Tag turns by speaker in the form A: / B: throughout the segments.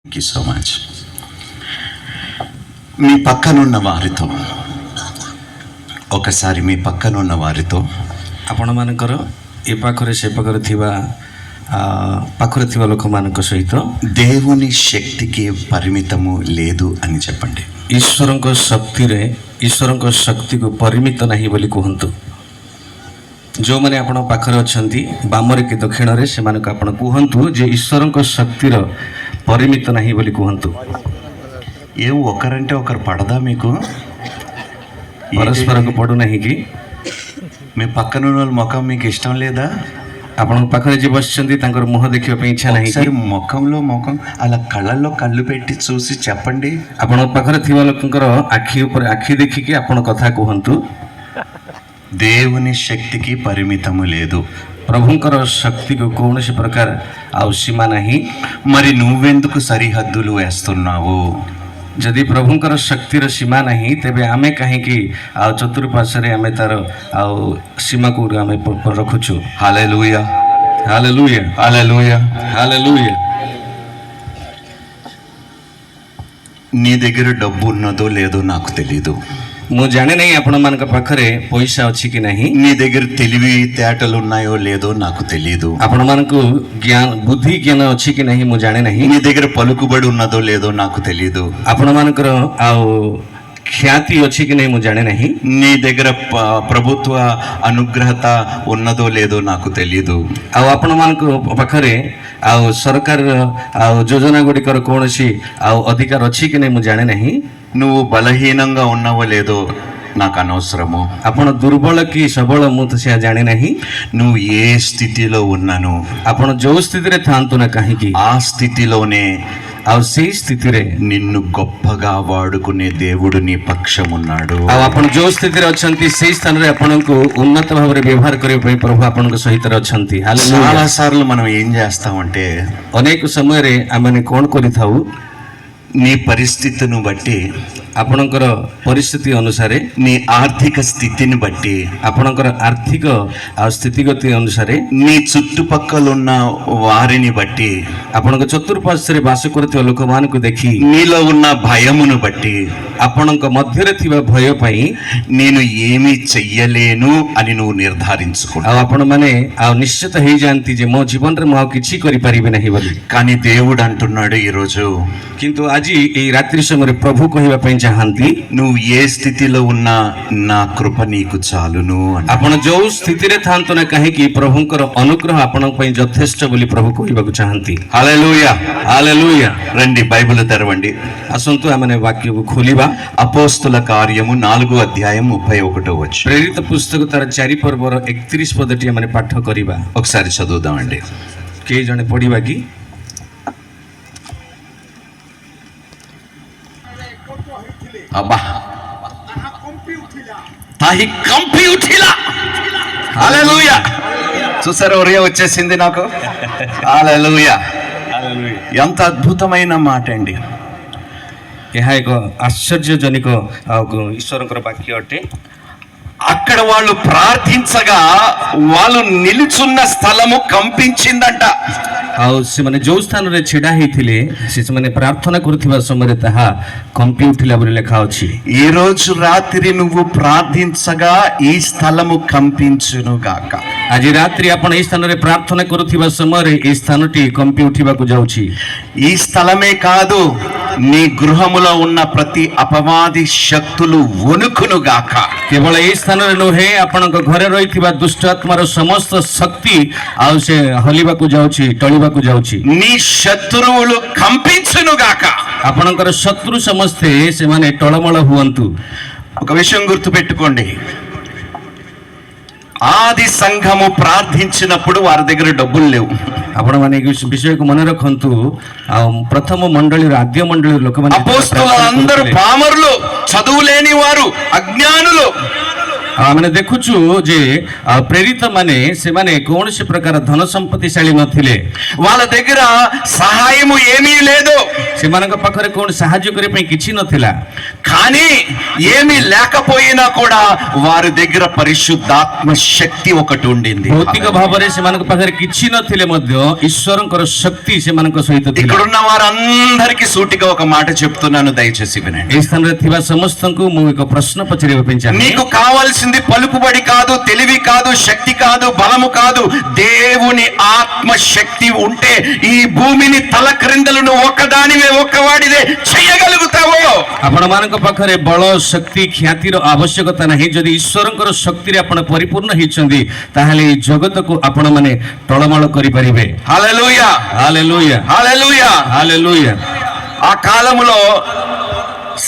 A: Thank you so much. మీ పక్కనున్న వారితో ఒకసారి మీ పక్కనున్న వారితో
B: ଆପଣମାନଙ୍କର ଏ ପାଖରେ ସେ ପାଖରେ ଥିବା ଲୋକମାନଙ୍କ ସହିତ
A: దేవుని శక్తికి పరిమితము లేదు అని చెప్పండి.
B: ଈଶ୍ୱରଙ୍କ ଶକ୍ତିକୁ ପରିମିତ ନାହିଁ ବୋଲି କୁହନ୍ତୁ. ଯେଉଁମାନେ ଆପଣଙ୍କ ପାଖରେ ଅଛନ୍ତି ବାମରେ କି ଦକ୍ଷିଣରେ ସେମାନଙ୍କୁ ଆପଣ କୁହନ୍ତୁ ଯେ ଈଶ୍ୱରଙ୍କ ଶକ୍ତିର ପରିମିତ ନାହିଁ ବୋଲି କୁହନ୍ତୁ.
A: ఒకరంటే ఒకరు పడదా మీకు?
B: ପରସ୍ପରକୁ ପଡ଼ୁନାହିଁ କି?
A: మీ పక్కనున్న వాళ్ళ ముఖం మీకు ఇష్టం లేదా?
B: ଆପଣଙ୍କ ପାଖରେ ଯିଏ ବସିଛନ୍ତି ତାଙ୍କର ମୁହଁ ଦେଖିବା ପାଇଁ ଇଚ୍ଛା ନାହିଁ କି?
A: ముఖం అలా కళ్ళల్లో కళ్ళు పెట్టి చూసి చెప్పండి.
B: ଆପଣଙ୍କ ପାଖରେ ଥିବା ଲୋକଙ୍କର ଆଖି ଉପରେ ଆଖି ଦେଖିକି ଆପଣ କଥା କୁହନ୍ତୁ.
A: దేవుని శక్తికి పరిమితము లేదు.
B: ପ୍ରଭୁଙ୍କର ଶକ୍ତିକୁ କୌଣସି ପ୍ରକାର ଆଉ ସୀମା ନାହିଁ.
A: మరి నువ్వెందుకు సరిహద్దులు వేస్తున్నావు?
B: ଯଦି ପ୍ରଭୁଙ୍କର ଶକ୍ତିର ସୀମା ନାହିଁ ତେବେ ଆମେ କାହିଁକି ଆଉ ଚତୁଃପାର୍ଶ୍ୱରେ ଆମେ ତାର ଆଉ ସୀମାକୁ ଆମେ ରଖୁଛୁ?
A: హల్లెలూయా,
B: ହାଲେଲୁୟା,
A: హల్లెలూయా,
B: ହାଲେଲୁୟା.
A: నీ దగ్గర డబ్బు ఉన్నదో లేదో నాకు తెలీదు.
B: ମୁଁ ଜାଣେ ନାହିଁ ଆପଣମାନଙ୍କ ପାଖରେ ପଇସା ଅଛି କି ନାହିଁ.
A: నీ దగ్గర తెలివి తేటలు ఉన్నాయో లేదో నాకు తెలీదు.
B: ଆପଣମାନଙ୍କୁ ବୁଦ୍ଧି ଜ୍ଞାନ ଅଛି କି ନାହିଁ ମୁଁ ଜାଣେ ନାହିଁ.
A: నీ దగ్గర పలుకుబడి ఉన్నదో లేదో నాకు తెలీదు.
B: ଆପଣମାନଙ୍କର ଆଉ ଖ୍ୟାତି ଅଛି କି ନାହିଁ ମୁଁ ଜାଣେ ନାହିଁ.
A: నీ దగ్గర ప్రభుత్వ అనుగ్రహత ఉన్నదో లేదో నాకు తెలీదు.
B: ଆଉ ଆପଣମାନଙ୍କ ପାଖରେ ଆଉ ସରକାର ଆଉ ଯୋଜନା ଗୁଡ଼ିକର କୌଣସି ଆଉ ଅଧିକାର ଅଛି କି ନାହିଁ ମୁଁ ଜାଣେ ନାହିଁ.
A: నువ్వు బలహీనంగా ఉన్నావో లేదో నాకు అనవసరము.
B: ଆପଣ ଦୁର୍ବଳ କି ସବଳ ମୁଁ ତ ସେୟା ଜାଣେ ନାହିଁ.
A: నువ్వు ఏ స్థితిలో ఉన్నాను
B: ଆପଣ ଯେଉଁ ସ୍ଥିତିରେ ଥାଆନ୍ତୁ ନା କାହିଁକି
A: ఆ స్థితిలోనే
B: ଆଉ ସେଇ ସ୍ଥିତିରେ
A: నిన్ను గొప్పగా వాడుకునే దేవుడు నీ పక్షం ఉన్నాడు.
B: ଆଉ ଆପଣ ଯେଉଁ ସ୍ଥିତିରେ ଅଛନ୍ତି ସେଇ ସ୍ଥାନରେ ଆପଣଙ୍କୁ ଉନ୍ନତ ଭାବରେ ବ୍ୟବହାର କରିବା ପାଇଁ ପ୍ରଭୁ ଆପଣଙ୍କ ସହିତ ଅଛନ୍ତି.
A: చాలా సార్లు మనం ఏం చేస్తామంటే
B: ଅନେକ ସମୟରେ ଆମେ କ'ଣ କରିଥାଉ?
A: నీ పరిస్థితిని బట్టి,
B: ଆପଣଙ୍କର ପରିସ୍ଥିତି ଅନୁସାରେ,
A: నీ ఆర్థిక స్థితిని బట్టి,
B: ଆପଣଙ୍କର ଆର୍ଥିକ ଆଉ ସ୍ଥିତିଗତି ଅନୁସାରେ,
A: నీ చుట్టుపక్కల ఉన్న వారిని బట్టి,
B: ଆପଣଙ୍କ ଚତୁଃପାର୍ଶ୍ୱରେ ବାସ କରୁଥିବା ଲୋକମାନଙ୍କୁ ଦେଖି,
A: నీలో ఉన్న భయమును బట్టి,
B: ଆପଣଙ୍କ ମଧ୍ୟରେ ଥିବା ଭୟ ପାଇଁ
A: నేను ఏమీ చెయ్యలేను అని నువ్వు నిర్ధారించుకుంటావు.
B: ଆଉ ଆପଣମାନେ ଆଉ ନିଶ୍ଚିତ ହେଇଯାଆନ୍ତି ଯେ ମୋ ଜୀବନରେ ମୁଁ ଆଉ କିଛି କରିପାରିବି ନାହିଁ ବୋଲି.
A: కానీ దేవుడు అంటున్నాడు ఈరోజు,
B: କିନ୍ତୁ ଆଜି ଏଇ ରାତ୍ରି ସମୟରେ ପ୍ରଭୁ କହିବା ପାଇଁ ଚାହାନ୍ତି,
A: నువ్వు ఏ స్థితిలో ఉన్నా నా కృప నీకు చాలును.
B: ଆପଣ ଯୋଉ ସ୍ଥିତିରେ ଥାଆନ୍ତୁ ନା କାହିଁକି ପ୍ରଭୁଙ୍କର ଅନୁଗ୍ରହ ଆପଣଙ୍କ ପାଇଁ ଯଥେଷ୍ଟ ବୋଲି ପ୍ରଭୁ କହିବାକୁ ଚାହାନ୍ତି.
A: హల్లెలూయా,
B: ହାଲେଲୁୟା.
A: రండి బైబిల్ తెరవండి.
B: ଆସନ୍ତୁ ଆମେ ବାକ୍ୟକୁ ଖୋଲିବା.
A: అపోస్తుల కార్యము 4వ అధ్యాయం 31వ వచనం.
B: ପ୍ରେରିତ ପୁସ୍ତକ ତାର 4 ପର୍ବର 31 ପଦଟି ଆମେ ପାଠ କରିବା.
A: ఒకసారి చదువుదామండి.
B: କେହି ଜଣେ ପଢିବା କି?
A: అబ్బా, తాహి కంపి ఉఠిలా. హల్లెలూయా. చూసారా, ఒరే వచ్చేసింది నాకు. హల్లెలూయా. ఎంత అద్భుతమైన మాట అండి.
B: ଏହା ଏକ ଆଶ୍ଚର୍ଯ୍ୟଜନକ ଈଶ୍ୱରଙ୍କର ବାକ୍ୟ ଅଟେ.
A: అక్కడ వాళ్ళు ప్రార్థించగా వాళ్ళు నిలుచున్న స్థలము కంపించిందంట.
B: ଆଉ ସେମାନେ ଯୋଉ ସ୍ଥାନରେ ଛିଡ଼ା ହେଇଥିଲେ ସେମାନେ ପ୍ରାର୍ଥନା କରୁଥିବା ସମୟରେ ତାହା କମ୍ପି ଉଠିଲା ବୋଲି ଲେଖା ଅଛି.
A: ఈ రోజు రాత్రి నువ్వు ప్రార్థించగా ఈ స్థలము కంపించును గాక.
B: ଆଜି ରାତ୍ରି ଆପଣ ଏଇ ସ୍ଥାନରେ ପ୍ରାର୍ଥନା କରୁଥିବା ସମୟରେ ଏଇ ସ୍ଥାନଟି କମ୍ପି ଉଠିବାକୁ ଯାଉଛି.
A: ఈ స్థలమే కాదు, నీ గృహములో ఉన్న ప్రతి అపవాది శక్తులు వణుకును గాక.
B: କେବଳ ଏଇ ସ୍ଥାନରେ ନୁହେଁ, ଆପଣଙ୍କ ଘରେ ରହିଥିବା ଦୁଷ୍ଟ ଆତ୍ମାର ସମସ୍ତ ଶକ୍ତି ଆଉ ସେ ହଲିବାକୁ ଯାଉଛି, ଟଳିବାକୁ ଯାଉଛି.
A: నీ శత్రువులు కంపించును గాక.
B: ଆପଣଙ୍କର ଶତ୍ରୁ ସମସ୍ତେ ସେମାନେ ଟଳମଳ ହୁଅନ୍ତୁ.
A: ఒక విషయం గుర్తుపెట్టుకోండి, ఆది సంఘము ప్రార్థించినప్పుడు వారి దగ్గర డబ్బులు లేవు.
B: ଆପଣମାନେ ଏ ବିଷୟକୁ ମନେ ରଖନ୍ତୁ. ଆଉ ପ୍ରଥମ ମଣ୍ଡଳୀର ଆଦ୍ୟ ମଣ୍ଡଳୀର ଲୋକମାନେ
A: అపోస్తలులందరూ పామరులు, చదువు లేని వారు, అజ్ఞానులు.
B: ଆମେ ଦେଖୁଛୁ ଯେ ପ୍ରେରିତ ମାନେ ସେମାନେ କୌଣସି ପ୍ରକାର ଧନ ସମ୍ପତ୍ତିଶାଳୀ ନଥିଲେ.
A: వాళ్ళ దగ్గర సహాయము ఏమీ లేదు.
B: ସେମାନଙ୍କ ପାଖରେ କୌଣସି ସାହାଯ୍ୟ କରିବା ପାଇଁ କିଛି ନଥିଲା।
A: కానీ ఏమీ లేకపోయినా కూడా వారి దగ్గర పరిశుద్ధాత్మ శక్తి ఒకటి ఉండింది.
B: ଭୌତିକ ଭାବରେ ସେମାନଙ୍କ ପାଖରେ କିଛି ନଥିଲେ ମଧ୍ୟ ଈଶ୍ୱରଙ୍କର ଶକ୍ତି ସେମାନଙ୍କ ସହିତ ଥିଲା।
A: ఇక్కడున్న వారందరికీ సూటిగా ఒక మాట చెప్తున్నాను, దయచేసి వినండి.
B: ଏହି ସ୍ଥାନରେ ଥିବା ସମସ୍ତଙ୍କୁ ମୁଁ ଏକ ପ୍ରଶ୍ନ పଚାରିବା ପାଇଁ ଚାହେଁ।
A: నీకు కావాల్సింది పలుకుబడి కాదు, తెలివి కాదు, శక్తి కాదు, బలము కాదు, దేవుని ఆత్మ శక్తి ఉంటే ఈ భూమిని తల క్రిందలను ఒక్కదానివే ఒక్కవాడిదే చేయగలుగుతావు.
B: ଆପଣମାନଙ୍କ ପାଖରେ ବଳ ଶକ୍ତି ଖ୍ୟାତିର ଆବଶ୍ୟକତା ନାହିଁ। ଯଦି ଈଶ୍ୱରଙ୍କର ଶକ୍ତିରେ ଆପଣ ପରିପୂର୍ଣ୍ଣ ହେଇଛନ୍ତି ତାହେଲେ ଏହି ଜଗତକୁ ଆପଣମାନେ ଟଳମଳ କରିପାରିବେ।
A: హల్లెలూయా,
B: ହାଲେଲୁୟା,
A: హల్లెలూయా.
B: ହାଲେଲୁୟା।
A: ఆ కాలములో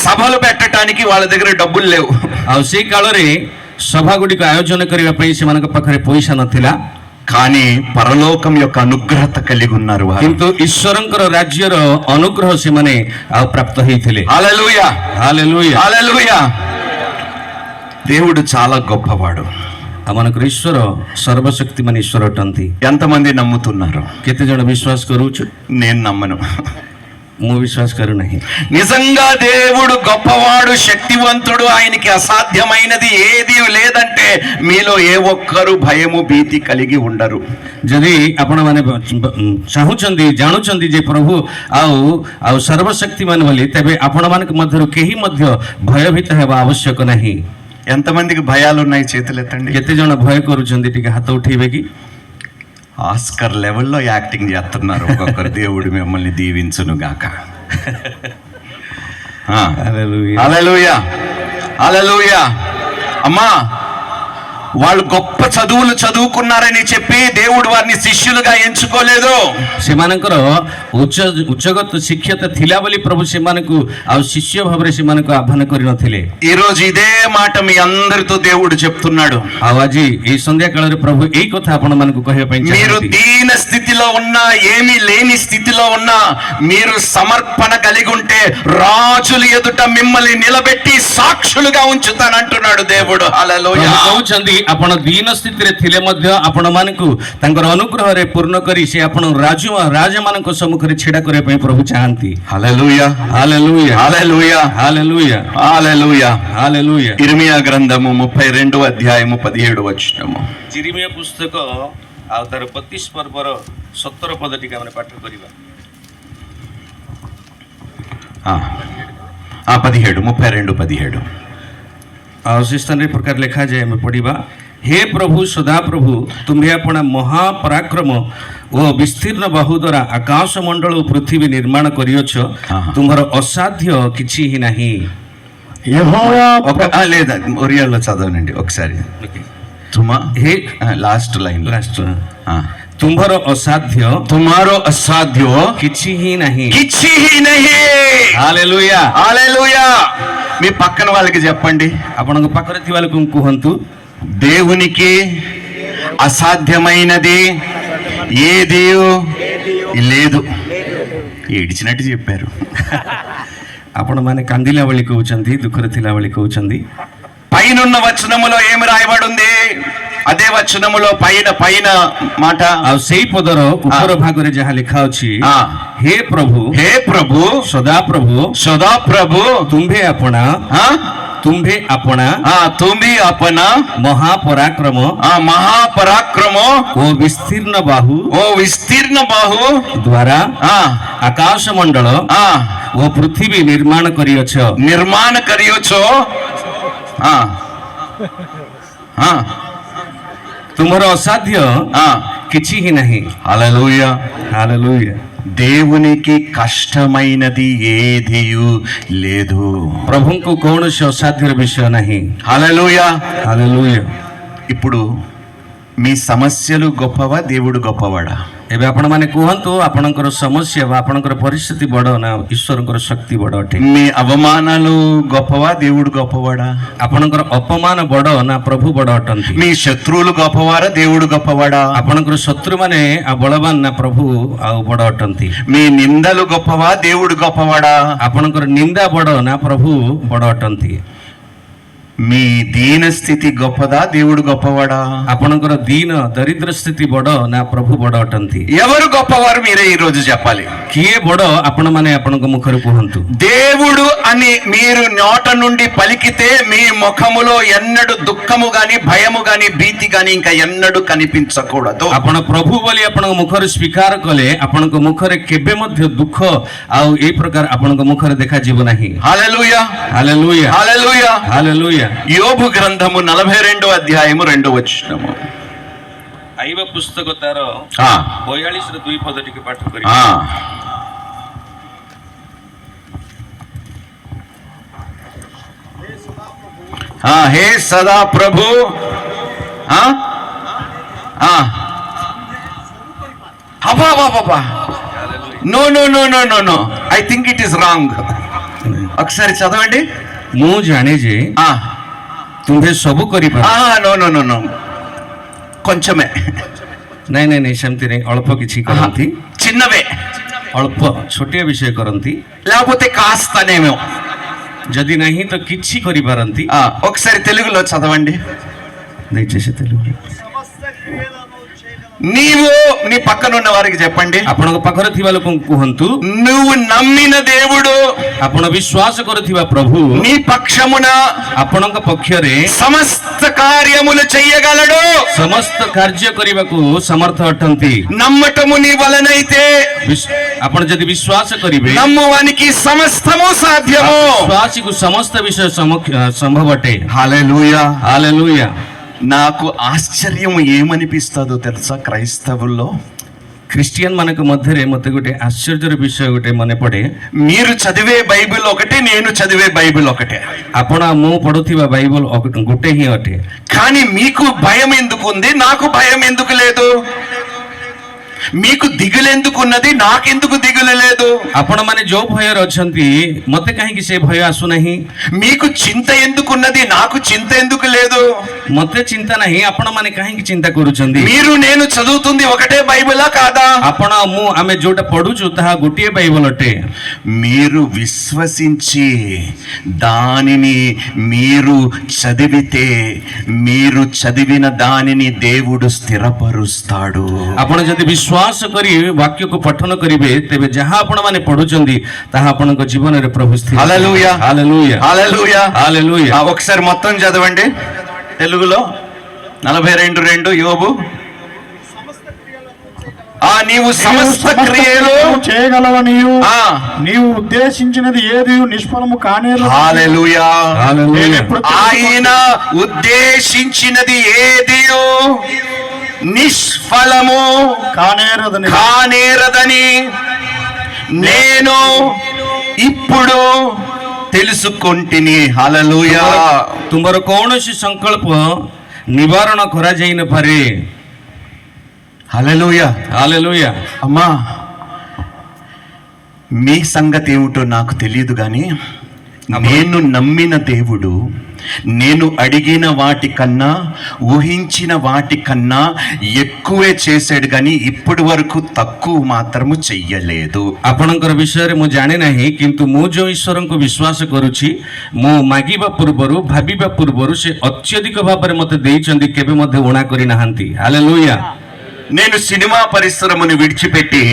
A: సభలు పెట్టడానికి వాళ్ళ దగ్గర డబ్బులు లేవు.
B: ଆଉ ସେଇ କାଳରେ ସଭା ଗୁଡ଼ିକ ଆୟୋଜନ କରିବା ପାଇଁ ସେମାନଙ୍କ ପାଖରେ ପଇସା ନଥିଲା,
A: కానీ పరలోకం యొక్క అనుగ్రహత కలిగి ఉన్నారు వారు.
B: କିନ୍ତୁ ଈଶ୍ୱରଙ୍କର ରାଜ୍ୟର ଅନୁଗ୍ରହ ସେମାନେ ଆଉ ପ୍ରାପ୍ତ ହେଇଥିଲେ।
A: హల్లెలూయా,
B: ହାଲେଲୁୟା।
A: హల్లెలూయా. దేవుడు చాలా గొప్పవాడు.
B: ଆମମାନଙ୍କର ଈଶ୍ୱର ସର୍ବଶକ୍ତିମାନ ଈଶ୍ୱର ଅଟନ୍ତି।
A: ఎంతమంది నమ్ముతున్నారు?
B: କେତେ ଜଣ ବିଶ୍ୱାସ କରୁଛୁ?
A: నేను నమ్మను.
B: ମୁଁ ବିଶ୍ୱାସ କରୁନାହିଁ।
A: నిజంగా దేవుడు గొప్పవాడు, శక్తివంతుడు, ఆయనకి అసాధ్యమైనది ఏది లేదంటే మీలో ఏ ఒక్కరు భయము భీతి కలిగి ఉండరు.
B: ଯଦି ଆପଣମାନେ ଚାହୁଁଛନ୍ତି ଜାଣୁଛନ୍ତି ଯେ ପ୍ରଭୁ ଆଉ ସର୍ବଶକ୍ତିମାନ ବୋଲି, ତେବେ ଆପଣମାନଙ୍କ ମଧ୍ୟରୁ କେହି ମଧ୍ୟ ଭୟଭୀତ ହେବା ଆବଶ୍ୟକ ନାହିଁ।
A: ఎంతమందికి భయాలు ఉన్నాయి? చేతులు ఎత్తండి.
B: କେତେ ଜଣ ଭୟ କରୁଛନ୍ତି ଟିକେ ହାତ ఉଠେଇବେ କି?
A: ఆస్కర్ లెవెల్లో యాక్టింగ్ చేస్తున్నారు ఒక్కొక్కరు. దేవుడు మిమ్మల్ని దీవించును గాక.
B: హల్లెలూయా,
A: హల్లెలూయా, హల్లెలూయా. అమ్మా, వాళ్ళు గొప్ప చదువులు చదువుకున్నారని చెప్పి దేవుడు వారిని శిష్యులుగా ఎంచుకోలేదు.
B: ସେମାନଙ୍କର ଉଚ୍ଚଗତ ଶିକ୍ଷତା ଥିଲା ବୋଲି ପ୍ରଭୁ ସେମାନଙ୍କୁ ଆଉ ଶିଷ୍ୟ ଭାବରେ ସେମାନଙ୍କୁ ଆହ୍ୱାନ କରିନଥିଲେ।
A: ఈ రోజు ఇదే మాట మీ అందరితో దేవుడు చెప్తున్నాడు.
B: ଆଉ ଆଜି ଏଇ ସନ୍ଧ୍ୟା କାଳରେ ପ୍ରଭୁ ଏଇ କଥା ଆପଣମାନଙ୍କୁ କହିବା ପାଇଁ
A: మీరు
B: ଚାହାନ୍ତି।
A: దీన స్థితిలో ఉన్నా, ఏమీ లేని స్థితిలో ఉన్నా, మీరు సమర్పణ కలిగి ఉంటే రాజుల ఎదుట మిమ్మల్ని నిలబెట్టి సాక్షులుగా ఉంచుతానంటున్నాడు దేవుడు. హల్లెలూయా.
B: ପ୍ରଭୁ କହୁଛନ୍ତି ଆପଣ ଦୀନ ସ୍ଥିତିରେ ଥିଲେ ମଧ୍ୟ ଆପଣମାନଙ୍କୁ ତାଙ୍କର ଅନୁଗ୍ରହରେ ପୂର୍ଣ୍ଣ କରି ସେ ଆପଣ ରାଜାମାନଙ୍କ ସମ୍ମୁଖରେ ଛିଡ଼ା କରିବା ପାଇଁ ପ୍ରଭୁ ଚାହାନ୍ତି।
A: హల్లెలూయా,
B: ହାଲେଲୁୟା,
A: హల్లెలూయా,
B: ହାଲେଲୁୟା,
A: హల్లెలూయా.
B: ହାଲେଲୁୟା।
A: ఇర్మియా గ్రంథము 32వ అధ్యాయము 17వ వచనము.
B: ଚିରିମିଆ ପୁସ୍ତକ ଆଉ ତାର 32 ପର୍ବର 17 ପଦ ଟିକେ ଆମେ ପାଠ କରିବା।
A: 32:17
B: ଆଉ ସେ ସ୍ଥାନରେ ପ୍ରକାର ଲେଖାଯାଏ, ଆମେ ପଢ଼ିବା। ହେ ପ୍ରଭୁ ସଦାପ୍ରଭୁ, ତୁମ୍ଭେ ଆପଣା ମହାପରାକ୍ରମ ଓ ବିସ୍ତୀର୍ଣ୍ଣ ବାହୁ ଦ୍ୱାରା ଆକାଶ ମଣ୍ଡଳ ଓ ପୃଥିବୀ ନିର୍ମାଣ କରିଅଛ, ତୁମର ଅସାଧ୍ୟ କିଛି ହିଁ ନାହିଁ।
A: లేదా ఒరియాలో చదవనండి ఒకసారి.
B: ହେ
A: లాస్ట్ లైన్.
B: ତୁମ୍ଭର ଅସାଧ୍ୟ,
A: తుమారో అసాధ్యో
B: କିଛି ହିଁ ନାହିଁ।
A: కిచ్చి హి నహి.
B: ହାଲେଲୁୟା,
A: హల్లెలూయా. మీ పక్కన వాళ్ళకి చెప్పండి,
B: ଆପଣଙ୍କ ପାଖରେ ଥିବା ଲୋକଙ୍କୁ କୁହନ୍ତୁ,
A: దేవునికి అసాధ్యమైనది ఏది లేదు. ఏడిచినట్టు చెప్పారు.
B: ଆପଣମାନେ କାନ୍ଦିଲା ଭଳି କହୁଛନ୍ତି, ଦୁଃଖରେ ଥିଲା ଭଳି କହୁଛନ୍ତି।
A: పైనున్న వచనములో ఏమి రాయబడి ఉంది? అదే వచనములో పైన మాట.
B: ଆଉ ସେଇ ପଦର ଉପର ଭାଗରେ ଯାହା ଲେଖା ଅଛି, ହେ ପ୍ରଭୁ,
A: హే ప్రభు,
B: ସଦାପ୍ରଭୁ,
A: సదాప్రభు,
B: ତୁମ୍ଭେ ଆପଣା, ତୁମ୍ଭେ ଆପଣା,
A: తుమి అపన,
B: ମହାପରାକ୍ରମ
A: మహాపరాక్రమ
B: ଓ ବିସ୍ତୀର୍ଣ୍ଣ ବାହୁ
A: ఓ విస్తీర్ణ బాహు
B: ଦ୍ୱାରା ଆକାଶ ମଣ୍ଡଳ ଓ ପୃଥିବୀ ନିର୍ମାଣ କରିଅଛ।
A: నిర్మాణ କରିଅଛ.
B: ତୁମର ଅସାଧ୍ୟ କିଛି ହିଁ ନାହିଁ।
A: హల్లెలూయా,
B: ହାଲେଲୁୟା।
A: దేవునికి కష్టమైనది ఏది లేదు.
B: ପ୍ରଭୁଙ୍କୁ କୌଣସି ଅସାଧ୍ୟର ବିଷୟ ନାହିଁ।
A: హల్లెలూయా.
B: ହାଲେଲୁୟା।
A: ఇప్పుడు మీ సమస్యలు గొప్పవా, దేవుడు గొప్పవాడా?
B: ଏବେ ଆପଣମାନେ କୁହନ୍ତୁ, ଆପଣଙ୍କର ସମସ୍ୟା ବା ଆପଣଙ୍କର ପରିସ୍ଥିତି ବଡ଼ ନା ଈଶ୍ୱରଙ୍କର ଶକ୍ତି ବଡ଼ ଅଟେ?
A: మీ అవమానాలు గొప్పవా, దేవుడు గొప్పవాడా?
B: ଆପଣଙ୍କର ଅପମାନ ବଡ଼ ନା ପ୍ରଭୁ ବଡ଼ ଅଟନ୍ତି?
A: మీ శత్రువులు గొప్పవారా, దేవుడు గొప్పవాడా?
B: ଆପଣଙ୍କର ଶତ୍ରୁମାନେ ଆଉ ବଳବାନ ନା ପ୍ରଭୁ ଆଉ ବଡ଼ ଅଟନ୍ତି?
A: మీ నిందలు గొప్పవా, దేవుడు గొప్పవాడా?
B: ଆପଣଙ୍କର ନିନ୍ଦା ବଡ଼ ନା ପ୍ରଭୁ ବଡ଼ ଅଟନ୍ତି?
A: మీ దీన స్థితి గొప్పదా, దేవుడు గొప్పవాడా?
B: ଆପଣଙ୍କର ଦୀନ ଦରିଦ୍ର ସ୍ଥିତି ବଡ ନା ପ୍ରଭୁ ବଡ ଅଟନ୍ତି?
A: ఎవరు గొప్పవారు మీరే ఈ రోజు చెప్పాలి.
B: କିଏ ବଡ ଆପଣମାନେ ଆପଣଙ୍କ ముఖରେ କୁହନ୍ତୁ.
A: దేవుడు అని మీరు నోట నుండి పలికితే మీ ముఖములో ఎన్నడూ దుఃఖము గాని, భయము గాని, భీతి గాని ఇంకా ఎన్నడూ కనిపించకూడదు.
B: ଆପଣ ପ୍ରଭୁ ବୋଲି ଆପଣଙ୍କ ମୁଖରେ ସ୍ୱୀକାର କଲେ ଆପଣଙ୍କ ମୁଖରେ କେବେ ମଧ୍ୟ ଦୁଃଖ ଆଉ ଏଇ ପ୍ରକାର ଆପଣଙ୍କ ମୁଖରେ ଦେଖାଯିବ ନାହିଁ.
A: హల్లెలూయా,
B: ହାଲେଲୁୟା
A: హల్లెలూయా.
B: ହାଲେଲୁୟା.
A: యోబు గ్రంథము 42వ అధ్యాయము 2వ వచనము.
B: ଆଇବ ପୁସ୍ତକ ତାର
A: ఆ,
B: 42ର 2 ପଦ ଟିକେ ପାଠ କରି.
A: ఆ. హే సదా ప్రభు. అబ్బా, no no no no no no, I think it is wrong. ఒకసారి చదవండి.
B: ମୁଁ ଜାଣେ ଯେ ତୁମ୍ଭେ ସବୁ କରିପାର.
A: నో నో నో నో, కొంచెమే,
B: ନାଇଁ ନାଇଁ ନାଇଁ ସେମିତି ନାଇଁ, ଅଳ୍ପ କିଛି କରନ୍ତି,
A: చిన్నవే,
B: ଅଳ୍ପ ଛୋଟିଆ ବିଷୟ କରନ୍ତି,
A: లేకపోతే కాస్తనేమో.
B: ଯଦି ନାହିଁ ତ କିଛି କରିପାରନ୍ତି.
A: ఒకసారి తెలుగులో చదవండి.
B: దయచేసి తెలుగు.
A: నీవు నీ పక్కనున్న వారికి చెప్పండి,
B: ଆପଣଙ୍କ ପାଖରେ ଥିବା ଲୋକଙ୍କୁ କୁହନ୍ତୁ,
A: నువ్వు నమ్మిన దేవుడు
B: ଆପଣ ବିଶ୍ୱାସ କରୁଥିବା ପ୍ରଭୁ
A: నీ పక్షమున
B: ଆପଣଙ୍କ ପକ୍ଷରେ
A: సమస్త కార్యములు చెయ్యగలడు.
B: ସମସ୍ତ କାର୍ଯ୍ୟ କରିବାକୁ ସମର୍ଥ ଅଟନ୍ତି.
A: నమ్మటము నీ వలనైతే
B: ଆପଣ ଯଦି ବିଶ୍ୱାସ କରିବେ,
A: నమ్మువానికి సమస్తము సాధ్యము.
B: ବିଶ୍ୱାସୀକୁ ସମସ୍ତ ବିଷୟ ସମ୍ଭବ ଅଟେ.
A: హల్లెలూయా.
B: ହାଲେଲୁୟା.
A: నాకు ఆశ్చర్యం ఏమనిపిస్తుందో తెలుసా, క్రైస్తవుల్లో
B: ଖ୍ରୀଷ୍ଟିଆନ ମାନଙ୍କ ମଧ୍ୟରେ ମତେ ଗୋଟେ ଆଶ୍ଚର୍ଯ୍ୟର ବିଷୟ ଗୋଟେ ମନେ ପଡେ.
A: మీరు చదివే బైబిల్ ఒకటే, నేను చదివే బైబిల్ ఒకటే,
B: ଆପଣ ମୁଁ పଢୁଥିବା ବାଇବଲ ଗୋଟେ ହିଁ ଅଟେ.
A: కానీ మీకు భయం ఎందుకు ఉంది, నాకు భయం ఎందుకు లేదు? మీకు దిగులెందుకున్నది, నాకెందుకు దిగులు లేదు?
B: ଆପଣମାନେ ଯୋଉ ଭୟରେ ଅଛନ୍ତି ମତେ କାହିଁକି ସେ ଭୟ ଆସୁନାହିଁ?
A: మీకు చింత ఎందుకున్నది, నాకు చింత ఎందుకు లేదు?
B: ମତେ ଚିନ୍ତା ନାହିଁ, ଆପଣମାନେ କାହିଁକି ଚିନ୍ତା କରୁଛନ୍ତି?
A: మీరు నేను చదువుతుంది ఒకటే బైబిలా కాదా?
B: ଆପଣ ମୁଁ ଆମେ ଯୋଉଟା ପଢୁଛୁ ତାହା ଗୋଟିଏ ବାଇବଲ ଅଟେ.
A: మీరు విశ్వసించి దానిని మీరు చదివితే, మీరు చదివిన దానిని దేవుడు స్థిరపరుస్తాడు.
B: ଆପଣ ଯଦି ବିଶ୍ୱାସ କରି ବାକ୍ୟକୁ ପଠନ କରିବେ, ତେବେ ଯାହା ଆପଣମାନେ ପଢୁଛନ୍ତି ତାହା ଆପଣଙ୍କ ଜୀବନରେ ପ୍ରଭୁ ସ୍ଥିର.
A: హల్లెలూయా,
B: ହାଲେଲୁୟା,
A: హల్లెలూయా,
B: ହାଲେଲୁୟା.
A: ఒకసారి మొత్తం చదవండి తెలుగులో. 42:2 యోబు. నీవు సమస్త క్రియలు
C: చేయగలవనియు, నీవు ఉద్దేశించినది ఏది నిష్ఫలము కానేరదు.
A: హల్లెలూయా.
B: హల్లెలూయా.
A: ఆయన ఉద్దేశించినది ఏది నిష్ఫలము కానేరదని నేను ఇప్పుడు తెలుసుకొంటిని. హల్లెలూయా.
B: ତୁମର କୌଣସି ସଂକଳ୍ପ ନିବାରଣ କରାଯାଇ ନପାରେ.
A: హల్లెలూయా.
B: ହାଲେଲୁୟା.
A: అమ్మా, మీ సంగతి ఏమిటో నాకు తెలియదు, కానీ నేను నమ్మిన దేవుడు నేను అడిగిన వాటికన్నా, ఊహించిన వాటికన్నా ఎక్కువే చేశాడు, కానీ ఇప్పటి వరకు తక్కువ మాత్రము చెయ్యలేదు.
B: ଆପଣଙ୍କର ବିଷୟରେ ମୁଁ ଜାଣେ ନାହିଁ, କିନ୍ତୁ ମୁଁ ଯେଉଁ ଈଶ୍ୱରଙ୍କୁ ବିଶ୍ୱାସ କରୁଛି, ମୁଁ ମାଗିବା ପୂର୍ବରୁ ଭାବିବା ପୂର୍ବରୁ ସେ ଅତ୍ୟଧିକ ଭାବରେ ମୋତେ ଦେଇଛନ୍ତି, କେବେ ମଧ୍ୟ ଊଣା କରିନାହାନ୍ତି. ହାଲେଲୁୟା.
A: నేను సినిమా పరిశ్రమను విడిచిపెట్టి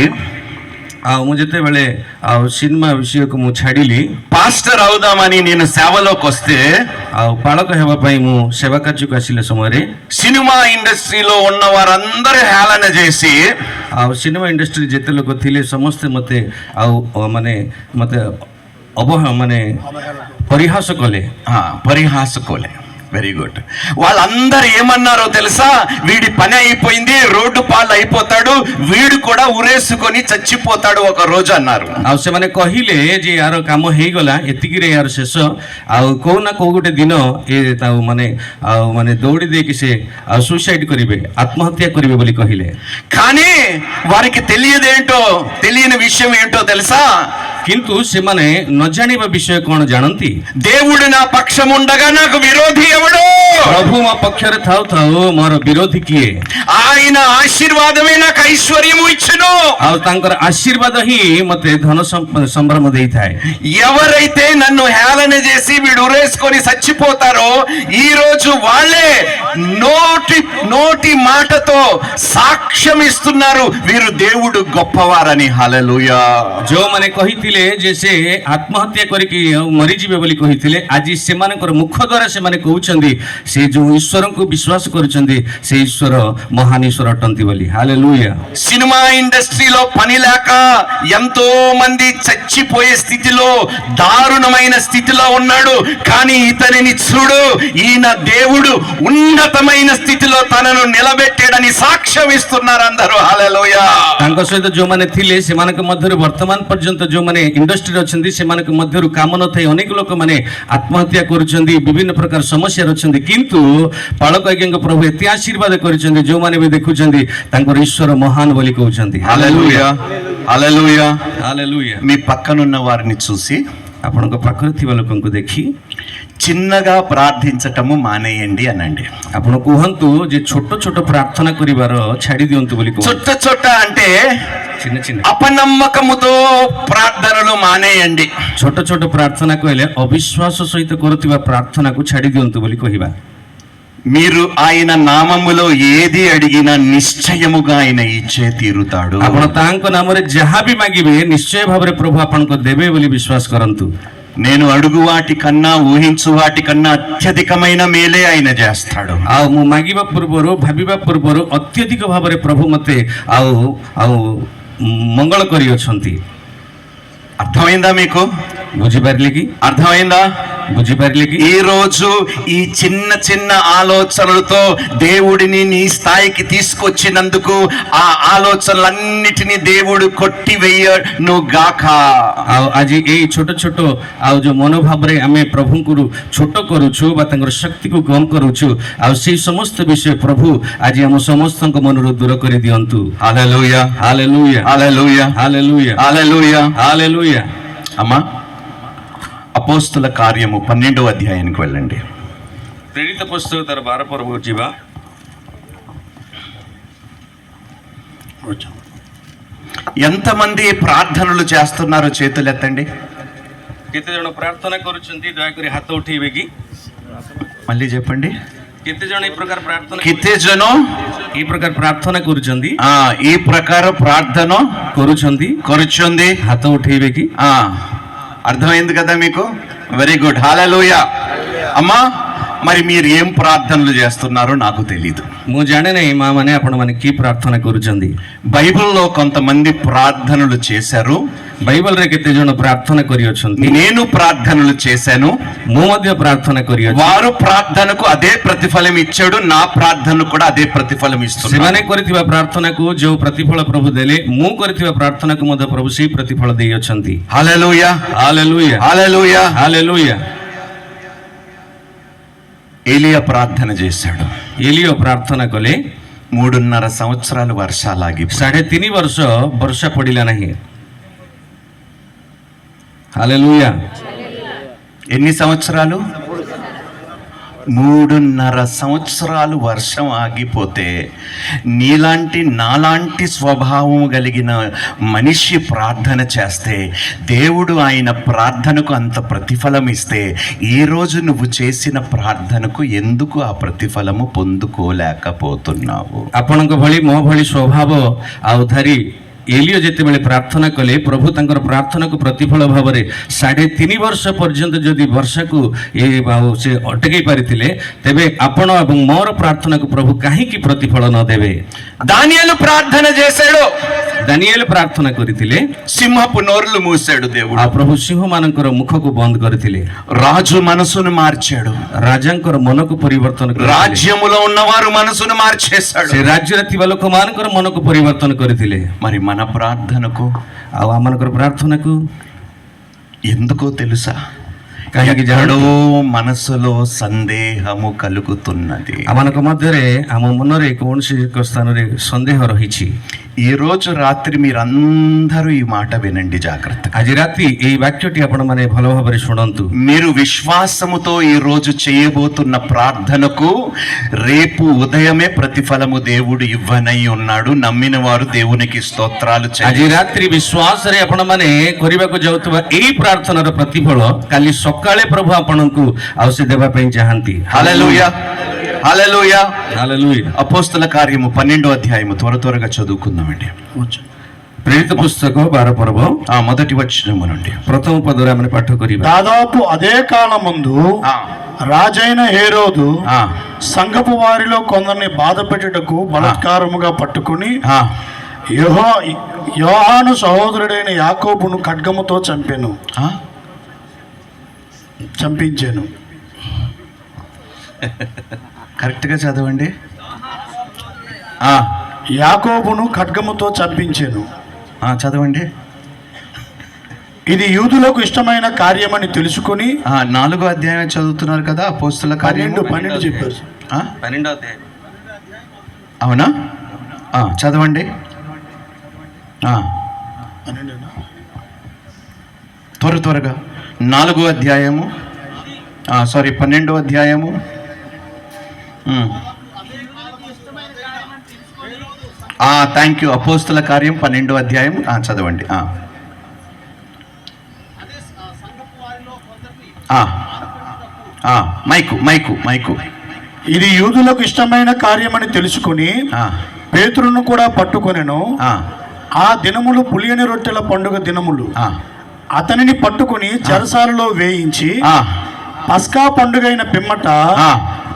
B: ଆଉ ମୁଁ ଯେତେବେଳେ ଆଉ ସିନେମା ବିଷୟକୁ ମୁଁ ଛାଡ଼ିଲି,
A: పాస్టర్ అవుదామని నేను సేవలోకి వస్తే,
B: ଆଉ ପାଳକ ହେବା ପାଇଁ ମୁଁ ସେବା କାର୍ଯ୍ୟକୁ ଆସିଲା ସମୟରେ
A: సినిమా ఇండస్ట్రీలో ఉన్న వారందరూ హేళన చేసి,
B: ଆଉ ସିନେମା ଇଣ୍ଡଷ୍ଟ୍ରି ଯେତେ ଲୋକ ଥିଲେ ସମସ୍ତେ ମୋତେ ଆଉ ମାନେ ପରିହାସ କଲେ.
A: పరిహాసకోలే. Very good. వాళ్ళందరూ ఏమన్నారో తెలుసా, వీడి పని అయిపోయింది, రోడ్డు పాలు అయిపోతాడు, వీడు కూడా ఉరేసుకొని చచ్చిపోతాడు ఒక రోజు అన్నారు.
B: ଆଉ ସେମାନେ କହିଲେ ଯେ ୟାର କାମ ହେଇଗଲା, ଏତିକିରେ ୟାର ଶେଷ, ଆଉ କୋଉ ନା କୋଉ ଗୋଟେ ଦିନ ଏ ମାନେ ଦୌଡ଼ି ଦେଇକି ସେ ଆଉ ସୁଇସାଇଡ୍ କରିବେ, ఆత్మహత్య କରିବେ ବୋଲି କହିଲେ.
A: కానీ వారికి తెలియని విషయం ఏంటో తెలుసా,
B: କିନ୍ତୁ ସେମାନେ ନ ଜାଣିବା ବିଷୟ କଣ ଜାଣନ୍ତି?
A: దేవుడు నా పక్షం ఉండగా నాకు విరోధి ఎవడు?
B: ପ୍ରଭୁ ମୋ ପକ୍ଷରେ ଥାଉ ଥାଉ ମୋର ବିରୋଧୀ କିଏ?
A: ఆయన ఆశీర్వాదమే నాకు ఐశ్వర్యము ఇచ్చును.
B: ଆଉ ତାଙ୍କର ଆଶୀର୍ବାଦ ହିଁ ମତେ ଧନ ସମ୍ଭ୍ରମ ଦେଇଥାଏ.
A: ఎవరైతే నన్ను హేళన చేసి వీడు ఉరేసుకొని చచ్చిపోతారో ఈ రోజు వాళ్ళే నోటి మాటతో సాక్ష్యం ఇస్తున్నారు వీరు దేవుడు గొప్పవారని. హల్లెలూయా.
B: ଯୋଉମାନେ କହିଥିଲେ ଯେ ସେ ଆତ୍ମହତ୍ୟା କରିକି ମରିଯିବେ ବୋଲି କହିଥିଲେ, ଆଜି ସେମାନଙ୍କର ମୁଖ ଦ୍ୱାରା ସେମାନେ କହୁଛନ୍ତି ସେ ଯୋଉ ଈଶ୍ୱରଙ୍କୁ ବିଶ୍ୱାସ କରୁଛନ୍ତି ସେ ଈଶ୍ୱର ମହାନ ଈଶ୍ୱର ଅଟନ୍ତି ବୋଲି. ହାଲେଲୁୟା.
A: సినిమా ఇండస్ట్రీలో పని లేక ఎంతో మంది చచ్చిపోయే స్థితిలో దారుణమైన స్థితిలో ఉన్నాడు. కానీ ఇతనిని చూడు, ఈయన దేవుడు ఉన్నతమైన స్థితిలో తనను నిలబెట్టాడని సాక్ష్యం ఇస్తున్నారు అందరూ. హల్లెలూయా.
B: ତାଙ୍କ ସହିତ ଯୋଉମାନେ ଥିଲେ ସେମାନଙ୍କ ମଧ୍ୟରୁ ବର୍ତ୍ତମାନ ପର୍ଯ୍ୟନ୍ତ ଯୋଉମାନେ ଇଣ୍ଡଷ୍ଟ୍ରିରେ ଅଛନ୍ତି ସେମାନଙ୍କ ମଧ୍ୟରୁ କାମ ନଥାଇ ଅନେକ ଲୋକମାନେ ଆତ୍ମହତ୍ୟା କରୁଛନ୍ତି, ବିଭିନ୍ନ ପ୍ରକାର ସମସ୍ୟାରେ ଅଛନ୍ତି, କିନ୍ତୁ ପାଳକ ଆଜ୍ଞାଙ୍କ ପ୍ରଭୁ ଏତେ ଆଶୀର୍ବାଦ କରିଛନ୍ତି ଯୋଉମାନେ ବି ଦେଖୁଛନ୍ତି ତାଙ୍କର ଈଶ୍ୱର ମହାନ ବୋଲି କହୁଛନ୍ତି.
A: హల్లెలూయా. హల్లెలూయా.
B: ହାଲେଲୁୟା.
A: మీ పక్కనున్న వారిని చూసి
B: ଆପଣଙ୍କ ପାଖରେ ଥିବା ଲୋକଙ୍କୁ ଦେଖି
A: చిన్నగా ప్రార్థించటము మానేయండి అనండి.
B: ଆପଣ କୁହନ୍ତୁ ଯେ ଛୋଟ ଛୋଟ ପ୍ରାର୍ଥନା କରିବାର ଛାଡି ଦିଅନ୍ତୁ ବୋଲି କୁହନ୍ତୁ.
A: చుట్ట చుట్ట అంటే
B: చిన్న చిన్న
A: అపనమ్మకముతో ప్రార్థనలు మానేయండి.
B: ଛୋଟ ଛୋଟ ପ୍ରାର୍ଥନା କହିଲେ ଅବିଶ୍ୱାସ ସହିତ କରୁଥିବା ପ୍ରାର୍ଥନାକୁ ଛାଡି ଦିଅନ୍ତୁ ବୋଲି କହିବା.
A: మీరు ఆయన నామములో ఏది అడిగినా నిశ్చయముగా ఆయన ఇచ్చే తీరుతాడు.
B: ଆପଣ ତାଙ୍କ ନାମରେ ଯାହା ବି ମାଗିବେ ନିଶ୍ଚୟ ଭାବରେ ପ୍ରଭୁ ଆପଣଙ୍କୁ ଦେବେ ବୋଲି ବିଶ୍ୱାସ କରନ୍ତୁ.
A: నేను అడుగు వాటి కన్నా ఊహించు వాటి కన్నా అత్యధికమైన మేలే ఆయన చేస్తాడు.
B: ଆଉ ମୁଁ ମାଗିବା ପୂର୍ବରୁ ଭାବିବା ପୂର୍ବରୁ ଅତ୍ୟଧିକ ଭାବରେ ପ୍ରଭୁ ମତେ ଆଉ ଆଉ ମଙ୍ଗଳ କରିଅଛନ୍ତି.
A: అర్థమైందా మీకు?
B: ବୁଝିପାରିଲେ କି?
A: అర్థమైందా?
B: ବୁଝିପାରିଲେ କି?
A: ఈ రోజు ఈ చిన్న చిన్న ఆలోచనలతో దేవుడిని నీ స్థాయికి తీసుకొచ్చినందుకు ఆ ఆలోచనలన్నిటినీ దేవుడు కొట్టివేయను గాక.
B: ଆଉ ଆଜି ଏଇ ଛୋଟ ଛୋଟ ଆଉ ଯୋଉ ମନୋଭାବରେ ଆମେ ପ୍ରଭୁଙ୍କୁ ଛୋଟ କରୁଛୁ ବା ତାଙ୍କର ଶକ୍ତିକୁ କମ କରୁଛୁ, ଆଉ ସେଇ ସମସ୍ତ ବିଷୟ ପ୍ରଭୁ ଆଜି ଆମ ସମସ୍ତଙ୍କ ମନରୁ ଦୂର କରି ଦିଅନ୍ତୁ.
A: హల్లెలూయా.
B: ହାଲେଲୁୟା.
A: హల్లెలూయా.
B: ହାଲେଲୁୟା.
A: హల్లెలూయా.
B: ହାଲେଲୁୟା.
A: అమ్మా, అపోస్తుల కార్యము 12వ అధ్యాయానికి వెళ్ళండి.
B: ପ୍ରେରିତ ପୁସ୍ତକ ତାର 12 ପର୍ବକୁ ଯିବା.
A: ఎంతమంది ప్రార్థనలు చేస్తున్నారో చేతులు ఎత్తండి.
B: କେତେ ଜଣ ପ୍ରାର୍ଥନା କରୁଛନ୍ତି ଦୟାକରି ହାତ ଉଠେଇବେ କି?
A: మళ్ళీ చెప్పండి.
B: କେତେ ଜଣ ఈ ପ୍ରକାର ପ୍ରାର୍ଥନା
A: କେତେ ଜଣ
B: ఈ ପ୍ରକାର ପ୍ରାର୍ଥନା କରୁଛନ୍ତି?
A: ఈ ప్రకార ప్రార్థన
B: କରୁଛନ୍ତି
A: కూర్చుంది.
B: ହାତ ఉఠେଇବେ କି?
A: అర్థమైంది కదా మీకు? Very good. హల్లెలూయా. అమ్మా, మరి మీరు ఏం ప్రార్థనలు చేస్తున్నారో నాకు తెలీదు.
B: ମୁଁ ଜାଣେ ନାହିଁ ମା ମାନେ ଆପଣ ମାନେ କି ପ୍ରାର୍ଥନା କରୁଛନ୍ତି.
A: బైబిల్లో కొంతమంది ప్రార్థనలు చేశారు.
B: బైబిల్ରେ କେତେ ଜଣ ପ୍ରାର୍ଥନା କରିଅଛନ୍ତି.
A: నేను ప్రార్థనలు చేశాను.
B: ମୁଁ ମଧ୍ୟ ପ୍ରାର୍ଥନା କରିଅଛି.
A: వారు ప్రార్థనకు అదే ప్రతిఫలం ఇచ్చాడు, నా ప్రార్థనకు కూడా అదే ప్రతిఫలం ఇస్తున్నాడు.
B: ସେମାନେ କରିଥିବା ପ୍ରାର୍ଥନାକୁ ଯୋଉ ପ୍ରତିଫଳ ପ୍ରଭୁ ଦେଲେ, ମୁଁ କରିଥିବା ପ୍ରାର୍ଥନାକୁ ମଧ୍ୟ ପ୍ରଭୁ ସେଇ ପ୍ରତିଫଳ ଦେଇଅଛନ୍ତି.
A: హల్లెలూయా.
B: ହାଲେଲୁୟା.
A: హల్లెలూయా.
B: ହାଲେଲୁୟା.
A: ఏలియా ప్రార్థన చేశాడు.
B: ଏଲିଓ ପ୍ରାର୍ଥନା କଲେ.
A: 3.5 సంవత్సరాలు వర్షాలాగి
B: 3.5 ବର୍ଷ ବର୍ଷା ପଡ଼ିଲା ନାହିଁ. ହାଲେଲୁୟା.
A: ఎన్ని సంవత్సరాలు? 3.5 సంవత్సరాలు వర్షం ఆగిపోతే నీలాంటి నాలాంటి స్వభావం కలిగిన మనిషి ప్రార్థన చేస్తే దేవుడు ఆయన ప్రార్థనకు అంత ప్రతిఫలం ఇస్తే ఈ రోజు నువ్వు చేసిన ప్రార్థనకు ఎందుకు ఆ ప్రతిఫలము పొందుకోలేకపోతున్నావు?
B: ଆପଣଙ୍କ ଭଳି ମୋ ଭଳି ସ୍ୱଭାବ ଆଉ ଧରି ଏଲିଓ ଯେତେବେଳେ ପ୍ରାର୍ଥନା କଲେ, ପ୍ରଭୁ ତାଙ୍କର ପ୍ରାର୍ଥନାକୁ ପ୍ରତିଫଳ ଭାବରେ 3.5 ବର୍ଷ ପର୍ଯ୍ୟନ୍ତ ଯଦି ବର୍ଷାକୁ ସେ ଅଟକାଇ ପାରିଥିଲେ, ତେବେ ଆପଣ ଏବଂ ମୋର ପ୍ରାର୍ଥନାକୁ ପ୍ରଭୁ କାହିଁକି ପ୍ରତିଫଳ ନ ଦେବେ?
A: దానియేలు ప్రార్థన చేశాడు.
B: ଦାନିଏଲ ପ୍ରାର୍ଥନା କରିଥିଲେ,
A: సింహపు నోర్లు మూసాడు దేవుడు.
B: ଆଉ ପ୍ରଭୁ ସିଂହମାନଙ୍କର ମୁଖକୁ ବନ୍ଦ କରିଥିଲେ.
A: రాజు మనసును మార్చాడు.
B: ରାଜାଙ୍କର ମନକୁ ପରିବର୍ତ୍ତନ କରିଥିଲେ.
A: రాజ్యములో ఉన్నవారు మనసును మార్చేశాడు.
B: ସେ ରାଜ୍ୟରେ ଥିବା ଲୋକମାନଙ୍କର ମନକୁ ପରିବର୍ତ୍ତନ କରିଥିଲେ.
A: మరి మన ప్రార్థనకు
B: ଆଉ ଆମମାନଙ୍କର ପ୍ରାର୍ଥନାକୁ
A: ఎందుకో తెలుసా?
B: କାହିଁକି
A: ఎక్కడో
B: ଜାଣో?
A: మనసులో సందేహము కలుగుతున్నది.
B: ଆମମାନଙ୍କ ମଧ୍ୟରେ ଆମ ମନରେ କୌଣସି ଏକ ସ୍ଥାନରେ ସନ୍ଦେହ ରହିଛି.
A: ఈ రోజు రాత్రి మీరందరూ ఈ మాట వినండి జాగ్రత్తగా.
B: ଆଜି ରାତି ଏଇ ବାକ୍ୟଟି ଆପଣମାନେ ଭଲ ଭାବରେ ଶୁଣନ୍ତୁ।
A: మీరు విశ్వాసముతో ఈ రోజు చేయబోతున్న ప్రార్థనకు రేపు ఉదయమే ప్రతిఫలము దేవుడు ఇవ్వనై ఉన్నాడు. నమ్మిన వారు దేవునికి స్తోత్రాలు
B: ଆଜି
A: చేయండి.
B: ରାତ୍ରି ବିଶ୍ୱାସରେ ଆପଣମାନେ କରିବାକୁ ଯାଉଥିବା ଏଇ ପ୍ରାର୍ଥନାର ପ୍ରତିଫଳ କାଲି ସକାଳେ ପ୍ରଭୁ ଆପଣଙ୍କୁ ଆଉ ସେ ଦେବା ପାଇଁ ଚାହାନ୍ତି।
A: హల్లెలూయా, హల్లెలూయా.
B: ହାଲେଲୁୟା।
A: అపోస్తల కార్యము 12వ అధ్యాయము త్వరగా చదువుకుందామండి.
B: ପ୍ରେରିତ ପୁସ୍ତକ 12 ପର୍ବ
A: మొదటి వచనము నుండి.
B: ପ୍ରଥମ ପଦରେ ଆମେ ପାଠ କରିବା।
C: దాదాపు అదే కాలమందు
A: ఆ,
C: రాజైన హేరోదు
A: ఆ,
C: సంఘపు వారిలో కొందరిని బాధ పెట్టుటకు బలాత్కారముగా పట్టుకుని
A: ఆ.
C: యోహాను సహోదరుడైన యాకోబును ఖడ్గముతో చంపించాను.
A: కరెక్ట్గా చదవండి.
C: యాకోబును ఖడ్గముతో చంపించాను.
A: చదవండి.
C: ఇది యూదులకు ఇష్టమైన కార్యమని తెలుసుకుని
A: 4వ అధ్యాయం చదువుతున్నారు కదా అపోస్తల కార్యం
C: 12 చెప్పారు.
B: 12వ అధ్యాయం
A: అవునా? చదవండి. 12గా 4వ అధ్యాయము 12వ అధ్యాయము. Thank you. అపోస్తల కార్యం 12వ అధ్యాయం చదవండి. మైకు.
C: ఇది యూదులకు ఇష్టమైన కార్యమని తెలుసుకుని పేతురును కూడా పట్టుకొనెను. ఆ దినములు పులియని రొట్టెల పండుగ దినములు. అతనిని పట్టుకుని చెరసాలలో వేయించి పస్కా పండుగైన పిమ్మట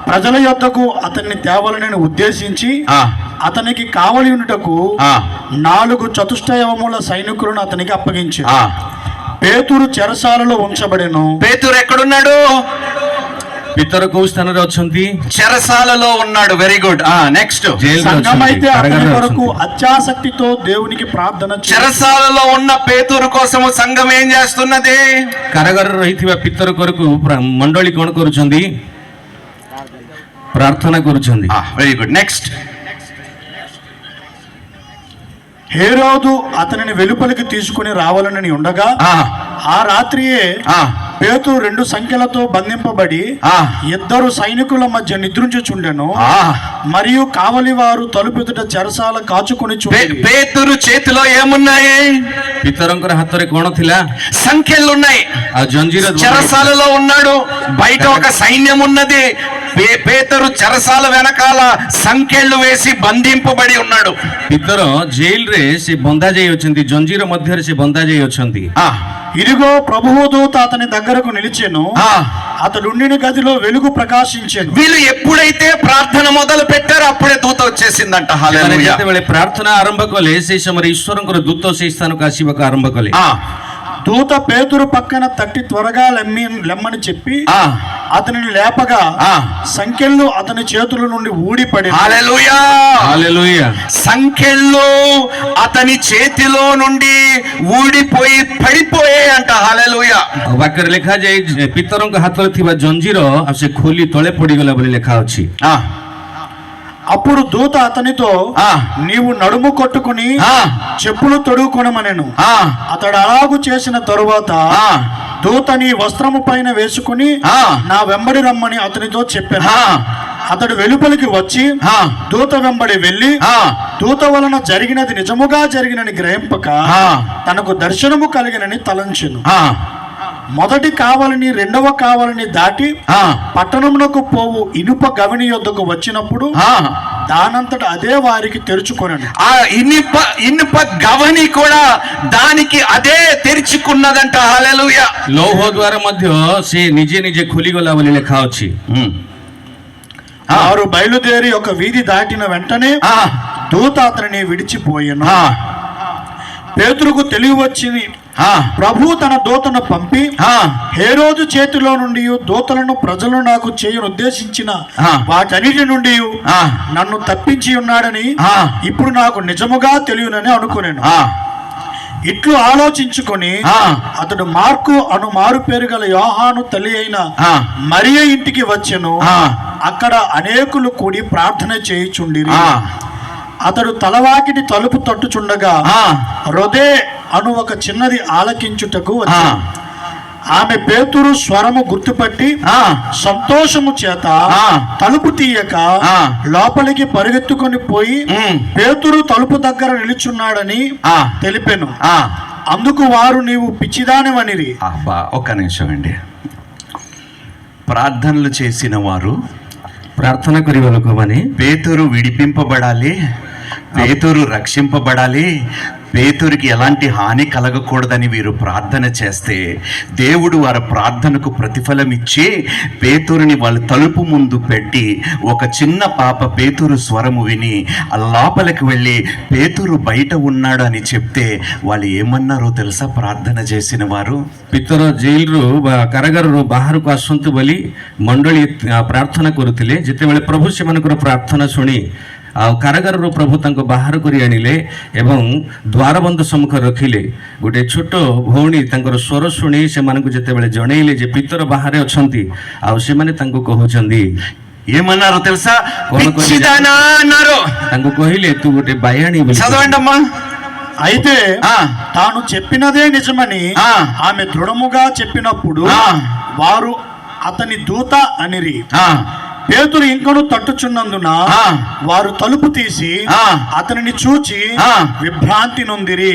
C: ప్రజల యొద్దకు అతన్ని తేవాలని ఉద్దేశించి అతనికి కావలి ఉండుటకు 4 చతుష్టయవముల సైనికులను అతనికి అప్పగించారు. పేతురు చెరసాలలో ఉంచబడెను.
A: పేతురు ఎక్కడున్నాడు?
B: ପିତର କୋଉ ସ୍ଥାନରେ ଅଛନ୍ତି?
A: చెరసాలలో ఉన్నాడు. Very good. నెక్స్ట్.
C: సంఘమైతే అతని కొరకు అత్యాసక్తితో దేవునికి ప్రార్థన
A: చెరసాలలో ఉన్న పేతురు కోసము సంఘం ఏం చేస్తున్నది?
B: କାରାଗାରରେ ରହିଥିବା ପିତର కొరకు ମଣ୍ଡଳୀ କଣ କରୁଛନ୍ତି? ପ୍ରାର୍ଥନା କରୁଛନ୍ତି.
A: Very good. నెక్స్ట్.
C: హేరోదు అతనిని వెలుపలికి తీసుకుని రావాలని ఉండగా ఆ రాత్రియే పేతురు 2 సంఖ్యలతో బంధింపబడి 2 సైనికుల మధ్య నిద్రించుచుండెను. మరియు కావలి వారు తలుపెదుట చెరసాల కాచుకుని
A: పేతురు చేతిలో ఏమున్నాయి?
B: పితరంకర ହାତରେ କଣ ଥିଲା?
A: సంఖ్యలు ఉన్నాయి.
B: ఆ జంజీర
A: చెరసాలలో ఉన్నాడు. బయట ఒక సైన్యం ఉన్నది. పేతురు చెరసాల వెనకాల సంఖ్యలు వేసి బంధింపబడి ఉన్నాడు.
B: పితర జైలు రే ସେ ବନ୍ଧା ଯାଇ ଅଛନ୍ତି. ଜଞ୍ଜିର ମଧ୍ୟରେ ସେ ବନ୍ଧା ଯାଇ ଅଛନ୍ତି.
C: ఇదిగో ప్రభువు దూత అతని దగ్గరకు నిలిచెను. అతడు ఉండిన గదిలో వెలుగు ప్రకాశించెను.
A: వీళ్ళు ఎప్పుడైతే ప్రార్థన మొదలు పెట్టారో అప్పుడే దూత వచ్చేసిందంట. హల్లెలూయా.
B: ଯେତେବେଳେ ପ୍ରାର୍ଥନା ଆରମ୍ଭ କଲେ সেই ସମୟରେ ଈଶ୍ୱରଙ୍କର ଦୂତ ସେହି ସ୍ଥାନକୁ ଆସିବାକୁ ଆରମ୍ଭ କଲେ.
C: దూత పేతురు పక్కన తట్టి త్వరగా లెమ్మని చెప్పి అతనిని లేపగా సంఖ్యలు అతని చేతుల నుండి ఊడిపడి.
A: హల్లెలూయా,
B: హల్లెలూయా.
A: సంఖ్యలు అతని చేతిలో నుండి ఊడిపోయి పడిపోయే అంట. హల్లెలూయా.
B: ବାକ୍ୟରେ ଲେଖା ଯାଇ ପିତରଙ୍କ ହାତରେ ଥିବା ଜଞ୍ଜିର ସେ ଖୋଲି ତଳେ ପଡିଗଲା ବୋଲି ଲେଖା ଅଛି.
C: అప్పుడు దూత అతనితో నీవు నడుము కొట్టుకుని చెప్పులు తొడుగుకొనమనెను. అతడు అలాగు చేసిన తరువాత దూత నీ వస్త్రము పైన వేసుకుని నా వెంబడి రమ్మని అతనితో చెప్పాను. అతడు వెలుపలికి వచ్చి దూత వెంబడి వెళ్లి దూత వలన జరిగినది నిజముగా జరిగినని గ్రహింపక తనకు దర్శనము కలిగినని తలంచెను. మొదటి కావలిని 2వ కావలిని దాటి పట్టణమునకు పోవు ఇనుప గవిని యొద్దకు వచ్చినప్పుడు దానంతట అదే వారికి తెరుచుకొనెను.
A: ఆ ఇనుప గవని కూడా దానికి అదే తెరుచుకున్నదంట. హల్లెలూయా.
B: ଲୌହ ଦ୍ୱାର ମଧ୍ୟ ସେ ନିଜେ ନିଜେ ଖୋଲିଗଲା ବୋଲି ଲେଖା ଅଛି.
C: వారు బయలుదేరి ఒక వీధి దాటిన వెంటనే దూత అతనిని విడిచిపోయెను. పేతురుకు తెలివి వచ్చింది. ప్రభు తన దూతను పంపి హేరోదు చేతిలో నుండి దూతలను ప్రజలు నాకు చేయను ఉద్దేశించిన వాటన్నిటి నుండి నన్ను తప్పించి ఉన్నాడని ఇప్పుడు నాకు నిజముగా తెలియనని అనుకునేను. ఇట్లు ఆలోచించుకొని అతడు మార్కు అను మారు పేరు గల యోహాను తల్లి అయిన మరియ ఇంటికి వచ్చెను. అక్కడ అనేకులు కూడి ప్రార్థన చేయుచుండిరి. అతడు తలవాకిటి తలుపు తట్టుచుండగా రొదే అను ఒక చిన్నది ఆలకించుటకు వచ్చెను. ఆమె పేతురు స్వరము గుర్తుపట్టి సంతోషము చేత తలుపు తీయక లోపలికి పరిగెత్తుకొని పోయి పేతురు తలుపు దగ్గర నిలుచున్నాడని తెలిపెను. అందుకు వారు, నీవు పిచ్చిదానివనిరి.
A: ఒక్క నిమిషం అండి. ప్రార్థనలు చేసిన వారు
B: ప్రార్థన కొరివలకుమని
A: పేతురు విడిపింపబడాలి, పేతురు రక్షింపబడాలి, పేతురికి ఎలాంటి హాని కలగకూడదని వీరు ప్రార్థన చేస్తే దేవుడు వారి ప్రార్థనకు ప్రతిఫలం ఇచ్చి పేతురుని వాళ్ళ తలుపు ముందు పెట్టి ఒక చిన్న పాప పేతురు స్వరము విని లోపలికి వెళ్ళి పేతురు బయట ఉన్నాడు అని చెప్తే వాళ్ళు ఏమన్నారో తెలుసా? ప్రార్థన చేసిన వారు,
B: ପିତର ଜେଲରୁ ବା କାରାଗାରରୁ ବାହାରକୁ ଆସନ୍ତୁ ବୋଲି ମଣ୍ଡଳୀ ପ୍ରାର୍ଥନା କରୁଥିଲେ। ଯେତେବେଳେ ପ୍ରଭୁ ସେମାନଙ୍କର ପ୍ରାର୍ଥନା ଶୁଣି ଆଉ କାରାଗାରରୁ ପ୍ରଭୁ ତାଙ୍କୁ ବାହାର କରି ଆଣିଲେ ଏବଂ ଦ୍ୱାରବନ୍ଧ ସମ୍ମୁଖରେ ରଖିଲେ। ଗୋଟେ ଛୋଟ ଭଉଣୀ ତାଙ୍କର ସ୍ୱର ଶୁଣି ସେମାନଙ୍କୁ ଯେତେବେଳେ ଜଣେଇଲେ ଯେ ପିତର ବାହାରେ ଅଛନ୍ତି, ଆଉ ସେମାନେ ତାଙ୍କୁ କହୁଛନ୍ତି,
A: ఏమన్నారో తెలుసా?
B: କଣ
A: పిచ్చిదానా అన్నారు.
B: ତାଙ୍କୁ କହିଲେ ତୁ ଗୋଟେ ବାୟାଣୀ ବୋଲି।
A: చదవండి అమ్మా.
C: అయితే తాను చెప్పినదే నిజమని ఆమె దృఢముగా చెప్పినప్పుడు వారు అతని దూత అనిరి. పేతురు ఇంకను తట్టుచున్నందున వారు తలుపు తీసి అతనిని చూచి విభ్రాంతి నొందిరి.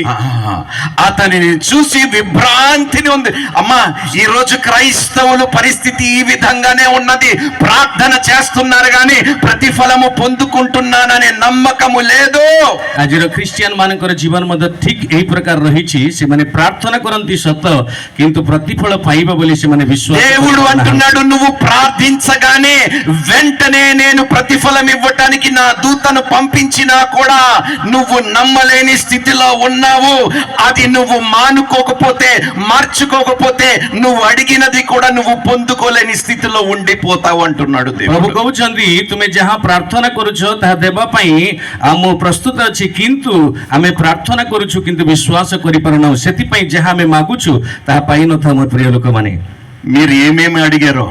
A: అతనిని చూసి విభ్రాంతి ఉంది. అమ్మా, ఈ రోజు క్రైస్తవుల పరిస్థితి ఈ విధంగానే ఉన్నది. ప్రార్థన చేస్తున్నారు కానీ ప్రతిఫలము పొందుకుంటున్నాననే నమ్మకము లేదు.
B: ଆଜିର ଖ୍ରୀଷ୍ଟିଆନ ମାନଙ୍କର ଜୀବନ ମଧ୍ୟ ଠିକ୍ ଏହି ପ୍ରକାର ରହିଛି। ସେମାନେ ପ୍ରାର୍ଥନା କରନ୍ତି ସତ, କିନ୍ତୁ ପ୍ରତିଫଳ ପାଇବ ବୋଲି ସେମାନେ ବିଶ୍ୱାସ
A: దేవుడు అంటున్నాడు, నువ్వు ప్రార్థించగానే వెంటనే నేను ప్రతిఫలం ఇవ్వటానికి నా దూతను పంపించినా కూడా నువ్వు నమ్మలేని స్థితిలో ఉన్నావు. అది నువ్వు మానుకోకపోతే, మార్చుకోకపోతే నువ్వు అడిగినది కూడా నువ్వు పొందుకోలేని స్థితిలో ఉండిపోతావు అంటున్నాడు దేవుడు.
B: ପ୍ରଭୁ କହୁଛନ୍ତି, ତୁମେ ଯାହା ପ୍ରାର୍ଥନା କରୁଛ ତାହା ଦେବା ପାଇଁ ମୁଁ ପ୍ରସ୍ତୁତ ଅଛି, କିନ୍ତୁ ଆମେ ପ୍ରାର୍ଥନା କରୁଛୁ କିନ୍ତୁ ବିଶ୍ୱାସ କରିପାରୁନାହୁଁ। ସେଥିପାଇଁ ଯାହା ଆମେ ମାଗୁଛୁ ତାହା ପାଇନଥାଉ। ମୋ ପ୍ରିୟ ଲୋକମାନେ,
A: మీరు ఏమేమి అడిగారో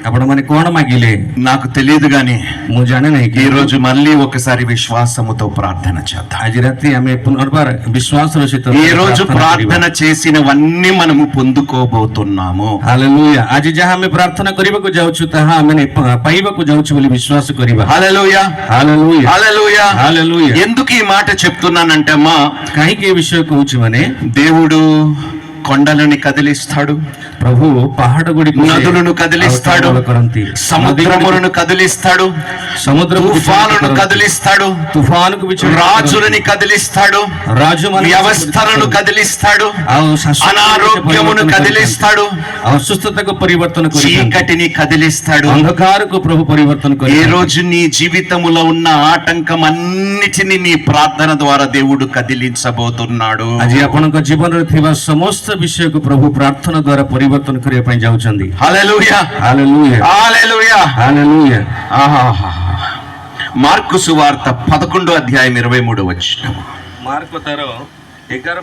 B: ଆପଣମାନେ କ'ଣ ମାଗିଲେ
A: నాకు తెలియదు కానీ
B: ମୁଁ ଜାଣେ ନାହିଁ।
A: ఈ రోజు మళ్ళీ ఒకసారి విశ్వాసముతో ప్రార్థన చేద్దాం.
B: ଆଜି ରାତି ଆମେ ପୁନର୍ବାର ବିଶ୍ୱାସର ସହିତ
A: ఈ రోజు ప్రార్థన చేసినవన్నీ మనము పొందుకోబోతున్నాము.
B: ହାଲେଲୁୟା। ଆଜି ଯାହା ଆମେ ପ୍ରାର୍ଥନା କରିବାକୁ ଯାଉଛୁ ତାହା ଆମେ ପାଇବାକୁ ଯାଉଛୁ ବୋଲି ବିଶ୍ୱାସ କରିବା।
A: హల్లెలూయా,
B: ହାଲେଲୁୟା,
A: హల్లెలూయా,
B: ହାଲେଲୁୟା।
A: ఎందుకు ఈ మాట చెప్తున్నానంటే అమ్మా,
B: କାହିଁକି ଏ ବିଷୟ କହୁଛି ମାନେ
A: దేవుడు కొండలని కదిలిస్తాడు,
B: ప్రభు పహాడ గుడికి
A: నదులను కదిలిస్తాడు, సముద్రములను కదిలిస్తాడు, తుఫానును కదిలిస్తాడు,
B: తుఫానుకు
A: రాజులని కదిలిస్తాడు, వ్యవస్థలను కదిలిస్తాడు, అనారోగ్యమును కదిలిస్తాడు,
B: అస్వస్థతకు పరివర్తన,
A: చీకటిని కదిలిస్తాడు,
B: అంధకారకు ప్రభు పరివర్తన.
A: ఈ రోజు నీ జీవితములో ఉన్న ఆటంకం అన్నిటిని నీ ప్రార్థన ద్వారా దేవుడు కదిలించబోతున్నాడు.
B: ଆଜି ଆପଣଙ୍କ ଜୀବନରେ ଥିବା ସମସ୍ତ ବିଷୟକୁ ପ୍ରଭୁ ପ୍ରାର୍ଥନା ଦ୍ୱାରା ପରିବର୍ତ୍ତନ କରିବା ପାଇଁ ଯାଉଛନ୍ତି।
A: హల్లెలూయా,
B: హల్లెలూయా,
A: హల్లెలూయా,
B: హల్లెలూయా।
A: మార్కు సువార్త 11వ అధ్యాయం 23వ వచనం.
B: మార్కు తర 11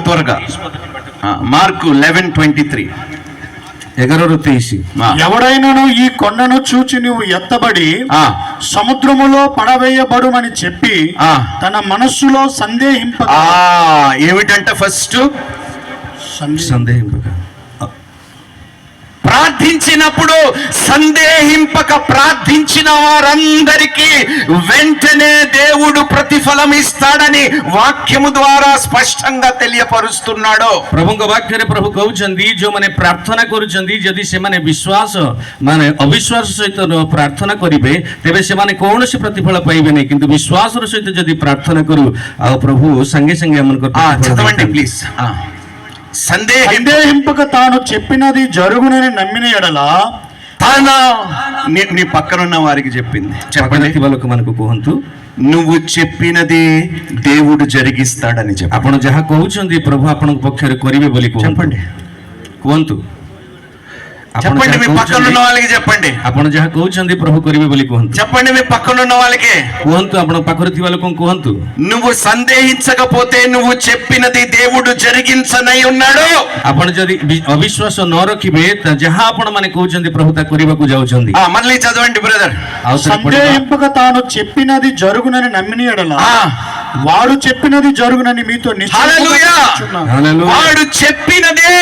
A: త్వరగా మార్కు 11:23.
B: 11:23.
C: ఎవడైనాను ఈ కొండను చూచి నువ్వు ఎత్తబడి సముద్రములో పడవేయబడుమని చెప్పి తన మనస్సులో సందేహింపక.
A: ఏమిటంట? ఫస్ట్
B: సందేహింపక.
A: ప్రార్థించినప్పుడు సందేహింపక ప్రార్థించిన వారందరికీ వెంటనే దేవుడు ప్రతిఫలం ఇస్తాడని వాక్యము ద్వారా స్పష్టంగా తెలియపరుస్తున్నాడు.
B: ప్రభుଙ୍କ ବାକ୍ୟରେ ପ୍ରଭୁ କହୁଛନ୍ତି, ଯେଉଁମାନେ ପ୍ରାର୍ଥନା କରୁଛନ୍ତି ଯଦି ସେମାନେ ବିଶ୍ୱାସ ମାନେ ଅବିଶ୍ୱାସ ସହିତ ପ୍ରାର୍ଥନା କରିବେ ତେବେ ସେମାନେ କୌଣସି ପ୍ରତିଫଳ ପାଇବେ ନାହିଁ, କିନ୍ତୁ ବିଶ୍ୱାସର ସହିତ ଯଦି ପ୍ରାର୍ଥନା କରୁ ଆଉ ପ୍ରଭୁ ସାଙ୍ଗେ ସାଙ୍ଗେ ଆମକୁ
A: చదవండి ప్లీజ్.
C: సందేహింపక తాను చెప్పినది జరుగునని నమ్మిన ఎడల
A: నీ పక్కనున్న వారికి చెప్పింది చెప్పండి.
B: వాళ్ళకు మనకు କୁହନ୍ତୁ,
A: నువ్వు చెప్పినది దేవుడు జరిగిస్తాడని చెప్పి.
B: ଆପଣ ଯାହା କହୁଛନ୍ତି ପ୍ରଭୁ ଆପଣଙ୍କ ପକ୍ଷରେ କରିବେ ବୋଲି చెప్పండి, କୁହନ୍ତୁ।
A: చెప్పండి మీ పక్కన ఉన్న వాళ్ళకి చెప్పండి.
B: ଆପଣ ଯାହା କହୁଛନ୍ତି ପ୍ରଭୁ କରିବେ ବୋଲି କୁହନ୍ତୁ.
A: చెప్పండి మీ పక్కన ఉన్న వాళ్ళకి.
B: କୁହନ୍ତୁ ଆପଣଙ୍କ ପାଖରେ ଥିବା ଲୋକଙ୍କୁ କୁହନ୍ତୁ.
A: నువ్వు సందేహించకపోతే నువ్వు చెప్పినది దేవుడు జరిగించనై ఉన్నాడు.
B: ଆପଣ ଯଦି ଅବିଶ୍ୱାସ ନ ରଖିବେ ଯାହା ଆପଣ ମାନେ କହୁଛନ୍ତି ପ୍ରଭୁ ତା କରିବାକୁ ଯାଉଛନ୍ତି.
A: మళ్ళీ చదవండి బ్రదర్.
C: సందేహింపక తాను చెప్పినది జరుగునని నమ్మిన ఎడల వాడు చెప్పినది జరుగునని మీతో
A: హల్లెలూయా.
C: నిశ్చయముగా
A: వాడు చెప్పినదే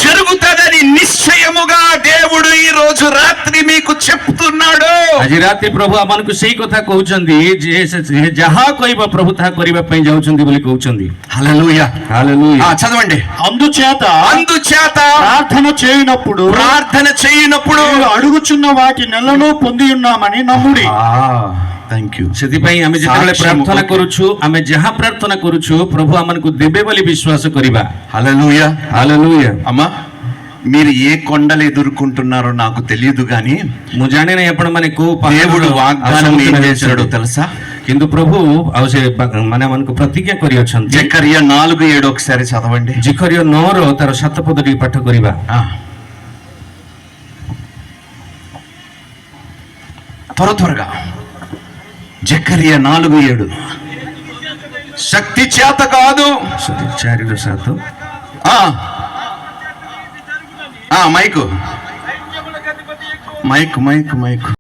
A: జరుగుతుందని నిశ్చయముగా దేవుడు ఈ రోజు రాత్రి మీకు చెప్తున్నాడు.
B: ଆଜି ରାତି ପ୍ରଭୁ ଆମମାନଙ୍କୁ ସେଇ କଥା କହୁଛନ୍ତି ଯେ ସେ ଯାହା କହିବ ପ୍ରଭୁ ତାହା କରିବା ପାଇଁ ଯାଉଛନ୍ତି ବୋଲି କହୁଛନ୍ତି.
A: హల్లెలూయా.
B: ହାଲେଲୁୟା.
A: చదవండి.
C: అందుచేత ప్రార్థన చేయనప్పుడు మీరు అడుగుచున్న వాటి నెలలో పొంది ఉన్నామని నమ్ముడి.
A: Thank you.
B: ସେଥିପାଇଁ ଆମେ ଯେତେବେଳେ ପ୍ରାର୍ଥନା କରୁଛୁ ଆମେ ଯାହା ପ୍ରାର୍ଥନା କରୁଛୁ ପ୍ରଭୁ ଆମମାନଙ୍କୁ ଦେବେ ବୋଲି ବିଶ୍ୱାସ କରିବା.
A: హల్లెలూయా.
B: ହାଲେଲୁୟା.
A: అమ్మా మీరు ఏ కొండలు ఎదుర్కొంటున్నారో నాకు తెలియదు కానీ
B: ମୁଁ ଜାଣିନି ଆପଣ ମାନେ କୋଉ
A: దేవుడు వాగ్దానం ఏం చేశాడో తెలుసా?
B: କିନ୍ତୁ ପ୍ରଭୁ ଆଉ ସେ ମାନେ ଆମକୁ ପ୍ରତିଜ୍ଞା କରିଅଛନ୍ତି.
A: జకరియా 4:7 ఒకసారి చదవండి.
B: ଜିଖରିୟ 9ର ତାର 7 ପଦ ଟିକେ ପାଠ କରିବା.
A: త్వరగా జకరియా 4:7. శక్తి చేత కాదు.
B: 4:7.
A: మైకు